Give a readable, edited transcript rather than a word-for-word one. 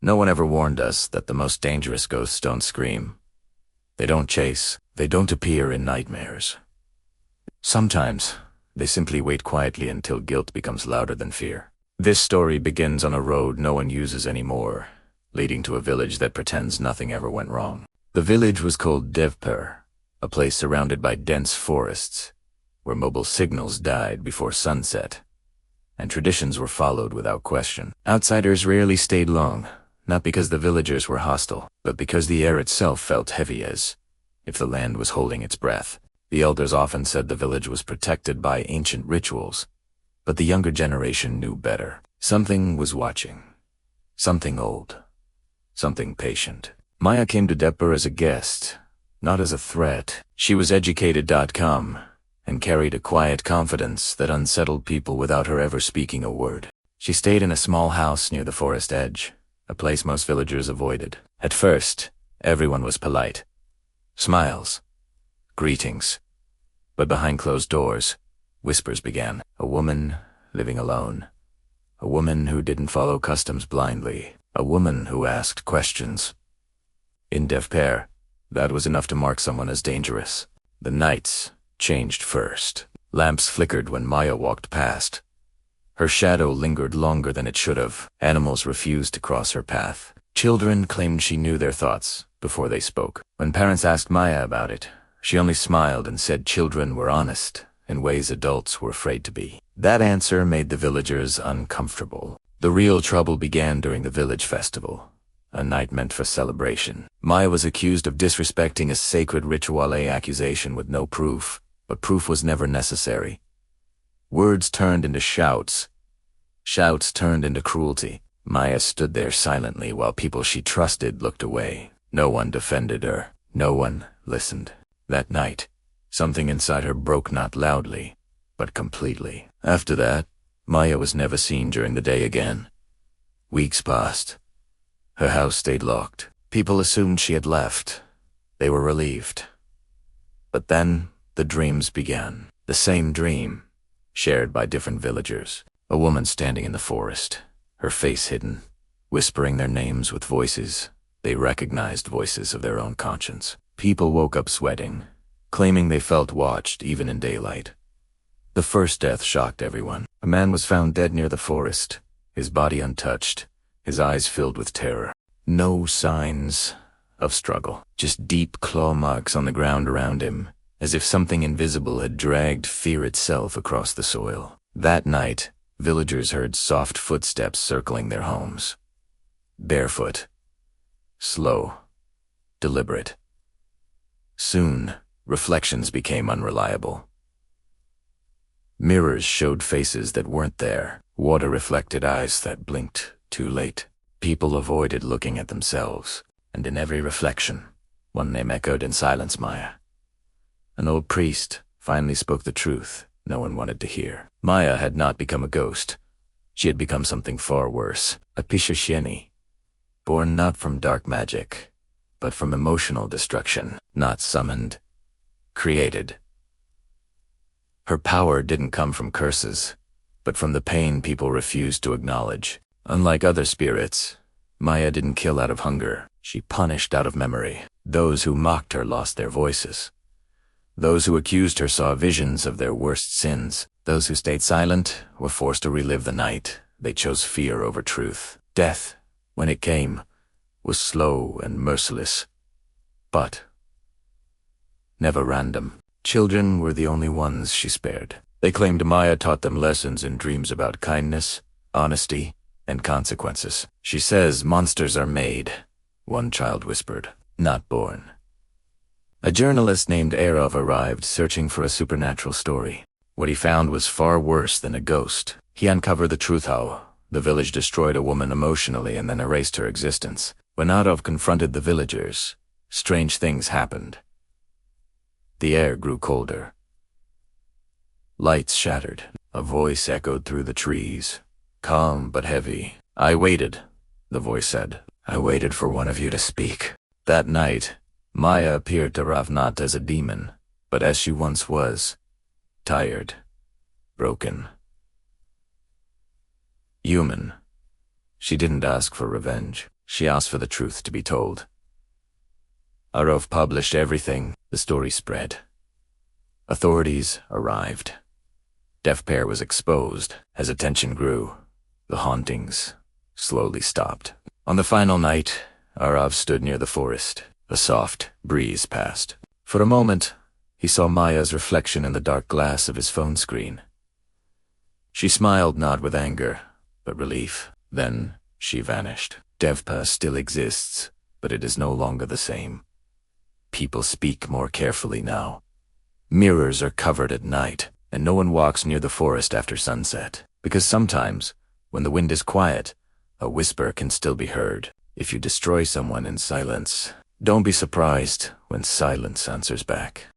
No one ever warned us that the most dangerous ghosts don't scream. They don't chase. They don't appear in nightmares. Sometimes, they simply wait quietly until guilt becomes louder than fear. This story begins on a road no one uses anymore, leading to a village that pretends nothing ever went wrong. The village was called Devper, a place surrounded by dense forests, where mobile signals died before sunset, and traditions were followed without question. Outsiders rarely stayed long, not because the villagers were hostile, but because the air itself felt heavy, as if the land was holding its breath. The elders often said the village was protected by ancient rituals, but the younger generation knew better. Something was watching. Something old. Something patient. Maya came to Devper as a guest, not as a threat. She was educated.com and carried a quiet confidence that unsettled people without her ever speaking a word. She stayed in a small house near the forest edge, a place most villagers avoided. At first, everyone was polite. Smiles. Greetings. But behind closed doors, whispers began. A woman living alone. A woman who didn't follow customs blindly. A woman who asked questions. In Devper, that was enough to mark someone as dangerous. The nights changed first. Lamps flickered when Maya walked past. Her shadow lingered longer than it should have. Animals refused to cross her path. Children claimed she knew their thoughts before they spoke. When parents asked Maya about it, she only smiled and said children were honest in ways adults were afraid to be. That answer made the villagers uncomfortable. The real trouble began during the village festival, a night meant for celebration. Maya was accused of disrespecting a sacred ritual, accusation with no proof, but proof was never necessary. Words turned into shouts. Shouts turned into cruelty. Maya stood there silently while people she trusted looked away. No one defended her. No one listened. That night, something inside her broke, not loudly, but completely. After that, Maya was never seen during the day again. Weeks passed. Her house stayed locked. People assumed she had left. They were relieved. But then, the dreams began. The same dream, shared by different villagers. A woman standing in the forest, her face hidden, whispering their names with voices they recognized, voices of their own conscience. People woke up sweating, claiming they felt watched even in daylight. The first death shocked everyone. A man was found dead near the forest, his body untouched, his eyes filled with terror. No signs of struggle, just deep claw marks on the ground around him, as if something invisible had dragged fear itself across the soil. That night, villagers heard soft footsteps circling their homes. Barefoot. Slow. Deliberate. Soon, reflections became unreliable. Mirrors showed faces that weren't there. Water reflected eyes that blinked too late. People avoided looking at themselves, and in every reflection, one name echoed in silence: Maya. An old priest finally spoke the truth no one wanted to hear. Maya had not become a ghost. She had become something far worse, a Pishachini, born not from dark magic, but from emotional destruction, not summoned, created. Her power didn't come from curses, but from the pain people refused to acknowledge. Unlike other spirits, Maya didn't kill out of hunger. She punished out of memory. Those who mocked her lost their voices. Those who accused her saw visions of their worst sins. Those who stayed silent were forced to relive the night. They chose fear over truth. Death, when it came, was slow and merciless, but never random. Children were the only ones she spared. They claimed Maya taught them lessons in dreams about kindness, honesty, and consequences. She says monsters are made, one child whispered, not born. A journalist named Arov arrived searching for a supernatural story. What he found was far worse than a ghost. He uncovered the truth how the village destroyed a woman emotionally and then erased her existence. When Arov confronted the villagers, strange things happened. The air grew colder. Lights shattered. A voice echoed through the trees, calm but heavy. "I waited," the voice said. "I waited for one of you to speak." That night, Maya appeared to Rav not as a demon, but as she once was, tired, broken, human. She didn't ask for revenge. She asked for the truth to be told. Arav published everything. The story spread. Authorities arrived. Deaf Pair was exposed. As attention grew, the hauntings slowly stopped. On the final night, Arav stood near the forest. A soft breeze passed. For a moment, he saw Maya's reflection in the dark glass of his phone screen. She smiled, not with anger, but relief. Then she vanished. Devpa still exists, but it is no longer the same. People speak more carefully now. Mirrors are covered at night, and no one walks near the forest after sunset. Because sometimes, when the wind is quiet, a whisper can still be heard. If you destroy someone in silence, don't be surprised when silence answers back.